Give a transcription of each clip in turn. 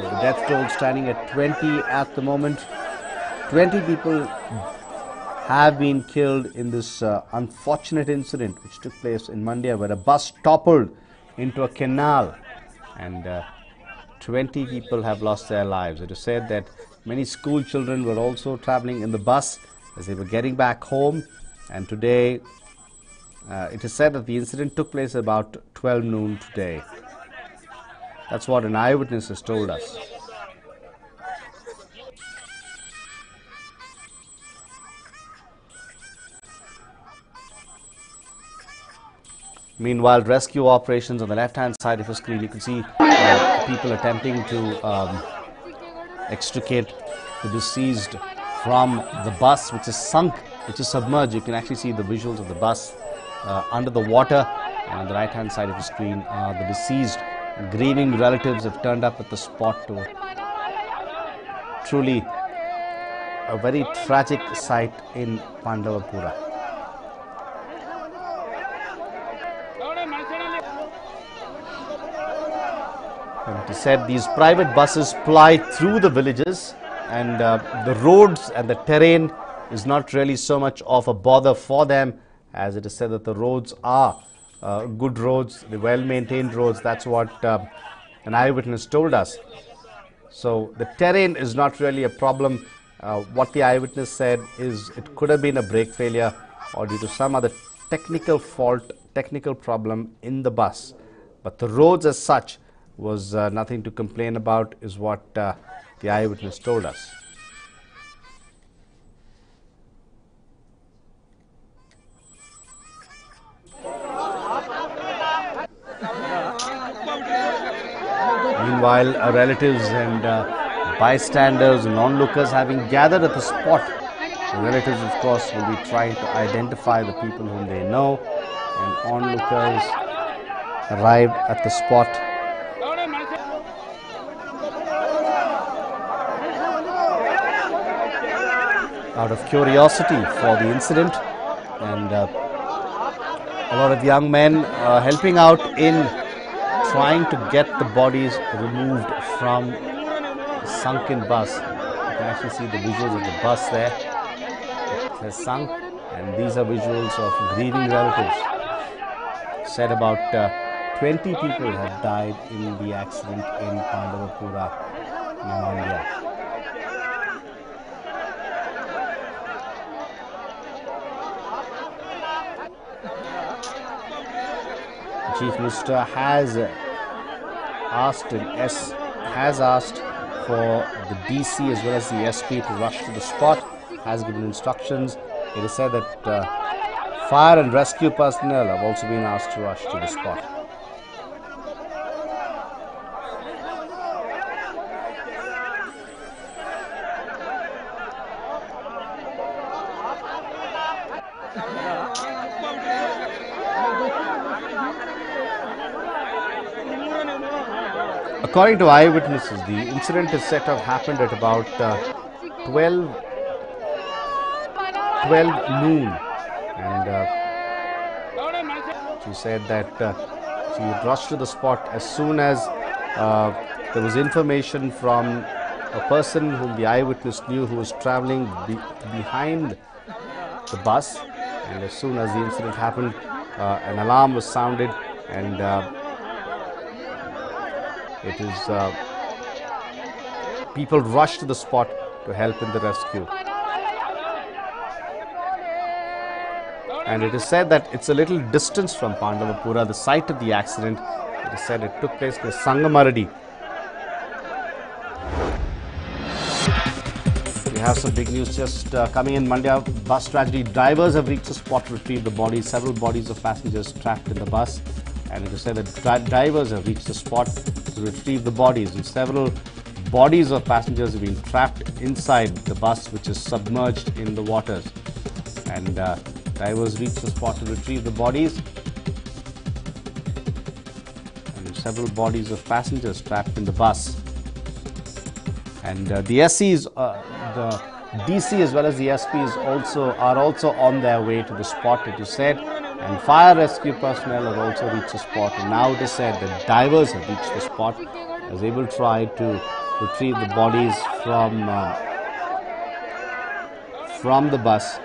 the death toll standing at 20 at the moment. 20 people have been killed in this unfortunate incident which took place in Mandya, where a bus toppled into a canal and 20 people have lost their lives. It is said that many school children were also traveling in the bus as they were getting back home, and today it is said that the incident took place about 12 noon today. That's what an eyewitness has told us. Meanwhile, rescue operations on the left-hand side of the screen, you can see people attempting to extricate the deceased from the bus, which is sunk, which is submerged. You can actually see the visuals of the bus under the water, and on the right-hand side of the screen, the deceased grieving relatives have turned up at the spot to truly a very tragic sight in Pandavapura. And it is said these private buses ply through the villages, and the roads and the terrain is not really so much of a bother for them, as it is said that the roads are good roads, the well-maintained roads. That's what an eyewitness told us. So the terrain is not really a problem. What the eyewitness said is it could have been a brake failure or due to some other technical fault, technical problem in the bus. But the roads as such was nothing to complain about, is what the eyewitness told us. Meanwhile, relatives and bystanders and onlookers having gathered at the spot. The relatives, of course, will be trying to identify the people whom they know, and onlookers arrived at the spot. Out of curiosity for the incident, and a lot of young men helping out in trying to get the bodies removed from the sunken bus. You can actually see the visuals of the bus there. It has sunk, and these are visuals of grieving relatives. Said about 20 people have died in the accident in Pandavapura, Mandya. Chief Minister has asked for the DC as well as the SP to rush to the spot, has given instructions. It is said that fire and rescue personnel have also been asked to rush to the spot. According to eyewitnesses, the incident is said to have happened at about 12 noon, and she said that she rushed to the spot as soon as there was information from a person whom the eyewitness knew who was traveling behind the bus, and as soon as the incident happened, an alarm was sounded, and it is people rushed to the spot to help in the rescue. And it is said that it's a little distance from Pandavapura, the site of the accident. It is said it took place near Sangamaradi. We have some big news just coming in. Mandya bus tragedy. Drivers have reached the spot to retrieve the bodies. Several bodies of passengers trapped in the bus. And it is said that drivers have reached the spot to retrieve the bodies, and several bodies of passengers have been trapped inside the bus, which is submerged in the waters. And drivers reached the spot to retrieve the bodies, and several bodies of passengers trapped in the bus. And the SCs, the DC as well as the SPs are also on their way to the spot, it is said. And fire rescue personnel have also reached the spot, and now it is said that divers have reached the spot as they will try to retrieve the bodies from the bus.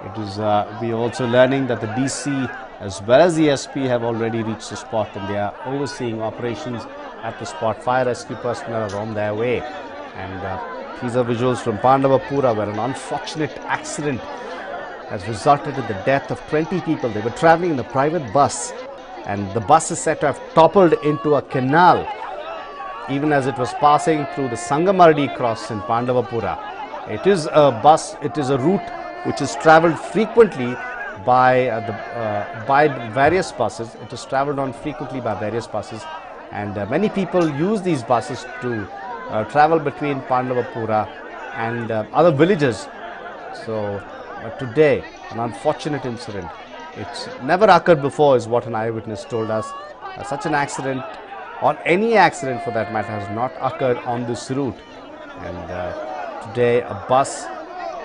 It is we are also learning that the DC as well as the SP have already reached the spot, and they are overseeing operations at the spot. Fire rescue personnel are on their way, and these are visuals from Pandavapura, where an unfortunate accident has resulted in the death of 20 people. They were traveling in a private bus, and the bus is said to have toppled into a canal even as it was passing through the Sangamardi cross in Pandavapura. It is a bus, it is a route which is travelled frequently by various buses. It is travelled on frequently by various buses, and many people use these buses to travel between Pandavapura and other villages. So today, an unfortunate incident. It's never occurred before, is what an eyewitness told us. Such an accident, or any accident for that matter, has not occurred on this route. And today, a bus,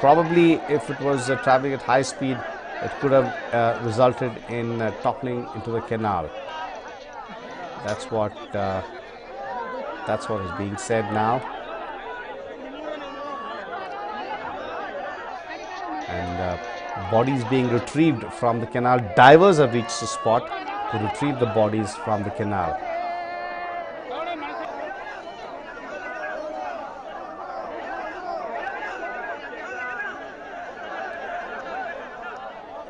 probably if it was traveling at high speed, it could have resulted in toppling into the canal. That's what is being said now. And bodies being retrieved from the canal. Divers have reached the spot to retrieve the bodies from the canal.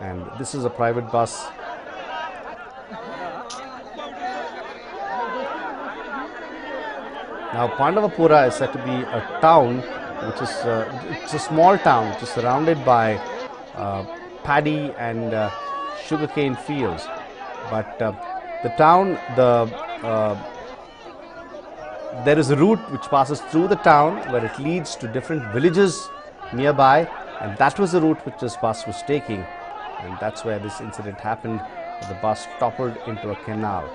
And this is a private bus. Now, Pandavapura is said to be a town which is it's a small town which is surrounded by paddy and sugarcane fields. But the town, there is a route which passes through the town where it leads to different villages nearby, and that was the route which this bus was taking. And that's where this incident happened. The bus toppled into a canal.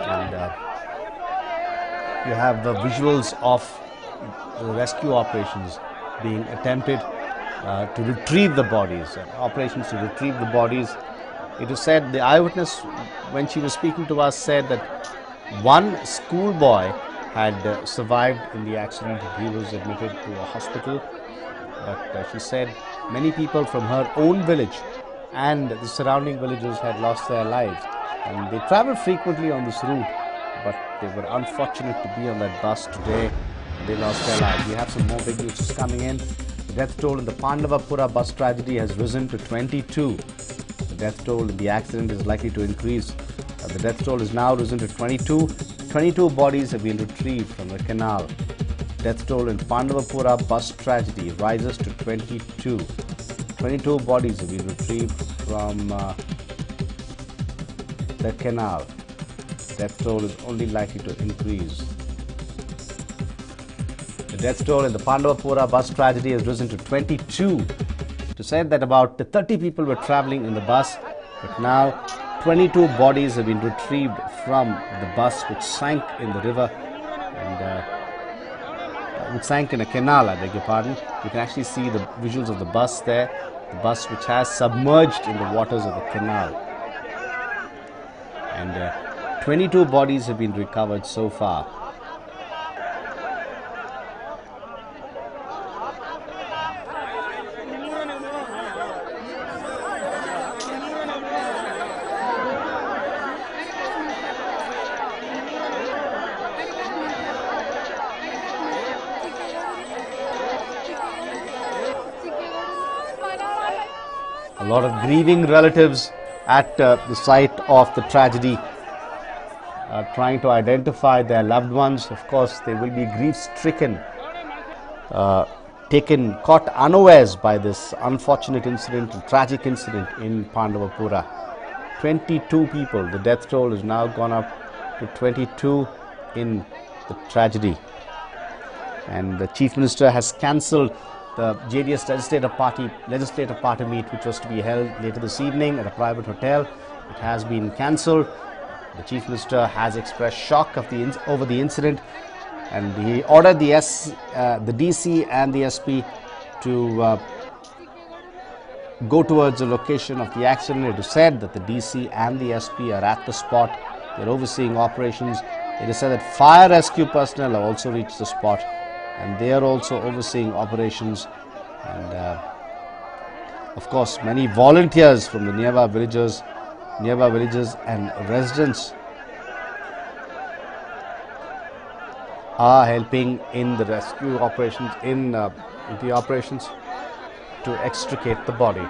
And you have the visuals of the rescue operations being attempted to retrieve the bodies. Operations to retrieve the bodies. It is said, the eyewitness, when she was speaking to us, said that one schoolboy had survived in the accident. He was admitted to a hospital, but she said many people from her own village and the surrounding villages had lost their lives, and they traveled frequently on this route, but they were unfortunate to be on that bus today. They lost their lives. We have some more big news coming in. The death toll in the Pandavapura bus tragedy has risen to 22. The death toll in the accident is likely to increase. The death toll is now risen to 22. 22 bodies have been retrieved from the canal. Death toll in Pandavapura bus tragedy rises to 22. 22 bodies have been retrieved from the canal. Death toll is only likely to increase. The death toll in the Pandavapura bus tragedy has risen to 22. It is said that about 30 people were traveling in the bus, but now 22 bodies have been retrieved from the bus which sank in the river, and which sank in a canal, I beg your pardon. You can actually see the visuals of the bus there, the bus which has submerged in the waters of the canal. And 22 bodies have been recovered so far. A lot of grieving relatives at the site of the tragedy, trying to identify their loved ones. Of course, they will be grief-stricken, caught unawares by this unfortunate incident, tragic incident in Pandavapura. 22 people. The death toll has now gone up to 22 in the tragedy. And the Chief Minister has cancelled the JDS legislative party meet, which was to be held later this evening at a private hotel. It has been cancelled. The Chief Minister has expressed shock over the incident, and he ordered the DC and the SP to go towards the location of the accident. It is said that the DC and the SP are at the spot. They're overseeing operations. It is said that fire rescue personnel have also reached the spot, and they are also overseeing operations. And of course, many volunteers from the nearby villages and residents are helping in the rescue operations, in the operations to extricate the bodies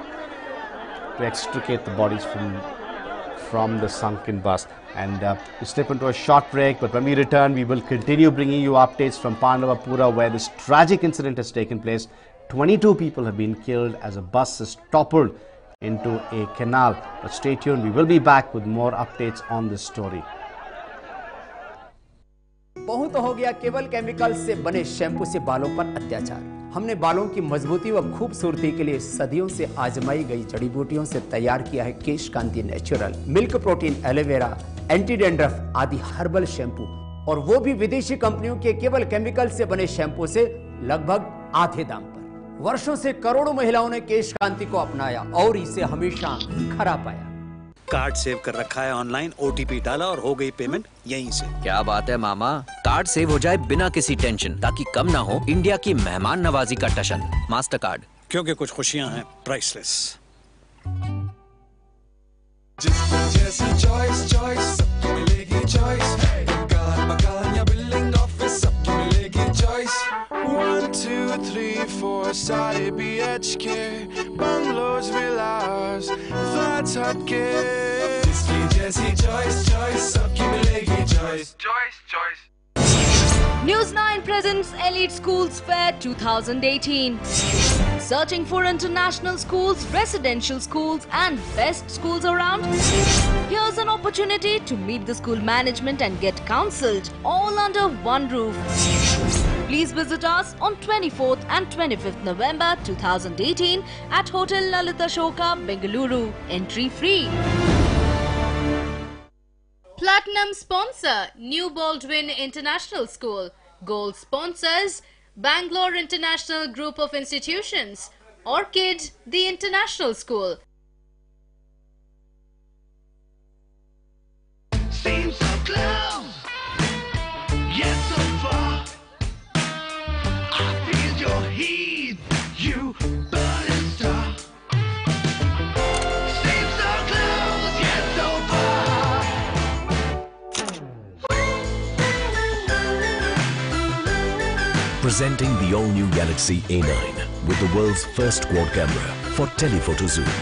from the sunken bus. And we slip into a short break, but when we return, we will continue bringing you updates from Pandavapura, where this tragic incident has taken place. 22 people have been killed as a bus is toppled into a canal. But stay tuned, we will be back with more updates on this story. बहुत हो गया केवल chemical से बने shampoo से बालों पर अत्याचार। हमने बालों की मजबूती व खूबसूरती के लिए सदियों से आजमाई गई जड़ी बूटियों से तैयार किया है Kesh Kanti natural, milk protein, aloe vera, anti dandruff आदि हर्बल शैम्पू, और वो भी विदेशी कंपनियों के केवल केमिकल से बने शैम्पू से लगभग आधे दाम पर। वर्षों से करोड़ों महिलाओं ने केश कांति को अपनाया और इसे हमेशा खरा पाया। कार्ड सेव कर रखा है ऑनलाइन, ओटीपी डाला और हो गई पेमेंट यहीं से। क्या बात है मामा, कार्ड सेव हो जाए बिना किसी टेंशन, ताकि कम ना हो इंडिया की मेहमान नवाजी का टशन। मास्टर कार्ड, क्योंकि कुछ खुशियां हैं प्राइसलेस। जैसी चॉइस सबकी मिलेगी चॉइस, मकान या बिल्डिंग ऑफिस सबकी मिलेगी चॉइस। 1 2 3 4 सारे BHK, बंगलोज, विलास, फ्लैट्स हटके, जिसकी जैसी चॉइस सबकी मिलेगी choice. NEWS9 presents Elite Schools Fair 2018. Searching for international schools, residential schools and best schools around? Here's an opportunity to meet the school management and get counseled all under one roof. Please visit us on 24th and 25th November 2018 at Hotel Lalita Shoka, Bengaluru. Entry free. Platinum sponsor, New Baldwin International School. Gold sponsors, Bangalore International Group of Institutions. Orchid, the International School. Seems so close, yet so far. I feel your heat, you burning star. Seems so close, yet so far. Presenting the all-new Galaxy A9 with the world's first quad camera for telephoto zoom.